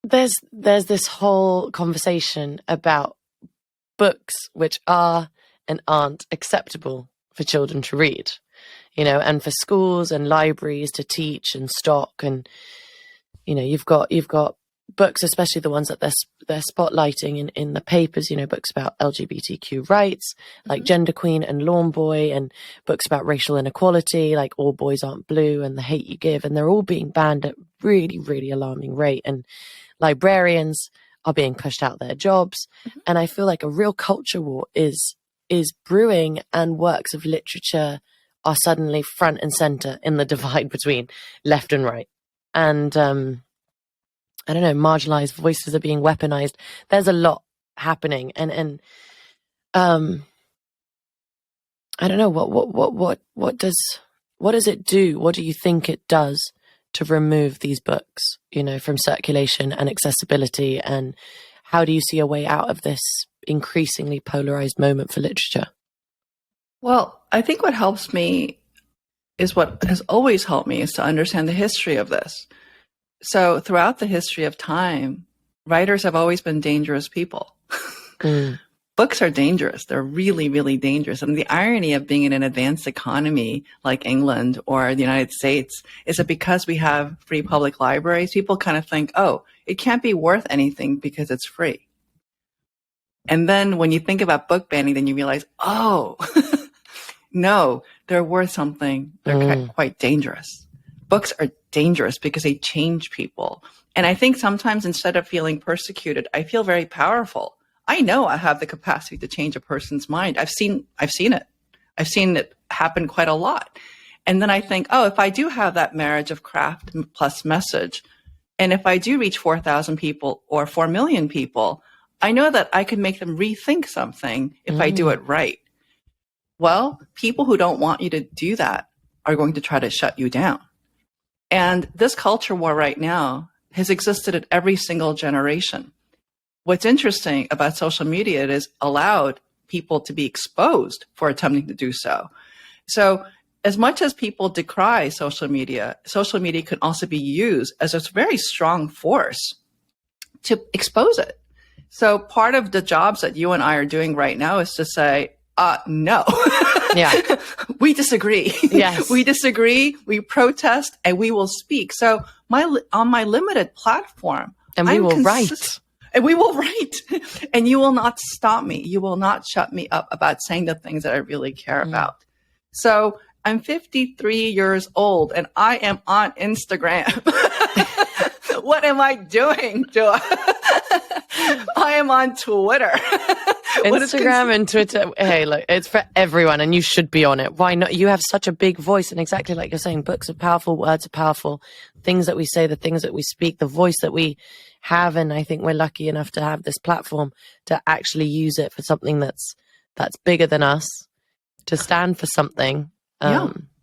there's this whole conversation about books which are and aren't acceptable for children to read, and for schools and libraries to teach and stock. And you've got books, especially the ones that they're spotlighting in the papers, books about LGBTQ rights, like Gender Queen and Lawn Boy, and books about racial inequality, like All Boys Aren't Blue and The Hate You Give. And they're all being banned at really, really alarming rate. And librarians are being pushed out their jobs. And I feel like a real culture war is brewing, and works of literature are suddenly front and center in the divide between left and right. And I don't know, marginalized voices are being weaponized. There's a lot happening, and I don't know what does it do? What do you think it does to remove these books, from circulation and accessibility? And how do you see a way out of this increasingly polarized moment for literature? Well, I think what helps me is what has always helped me is to understand the history of this. So throughout the history of time, writers have always been dangerous people. Books are dangerous. They're really, really dangerous. And the irony of being in an advanced economy like England or the United States is that because we have free public libraries, people kind of think, oh, it can't be worth anything because it's free. And then when you think about book banning, then you realize, oh, no, they're worth something. They're quite dangerous. Books are dangerous because they change people. And I think sometimes instead of feeling persecuted, I feel very powerful. I know I have the capacity to change a person's mind. I've seen it. I've seen it happen quite a lot. And then I think, oh, if I do have that marriage of craft plus message, and if I do reach 4,000 people or 4 million people, I know that I can make them rethink something if I do it right. Well, people who don't want you to do that are going to try to shut you down. And this culture war right now has existed at every single generation. What's interesting about social media, it has allowed people to be exposed for attempting to do so. So as much as people decry social media can also be used as a very strong force to expose it. So part of the jobs that you and I are doing right now is to say, no. Yeah. We disagree. Yes. We disagree, we protest, and we will speak. So on my limited platform, and we will write. And we will write. And you will not stop me. You will not shut me up about saying the things that I really care about. So I'm 53 years old and I am on Instagram. What am I doing, Joa? I am on Twitter. Instagram and Twitter. Hey, look, it's for everyone and you should be on it. Why not? You have such a big voice, and exactly like you're saying, books are powerful, words are powerful, things that we say, the things that we speak, the voice that we have. And I think we're lucky enough to have this platform to actually use it for something that's bigger than us, to stand for something.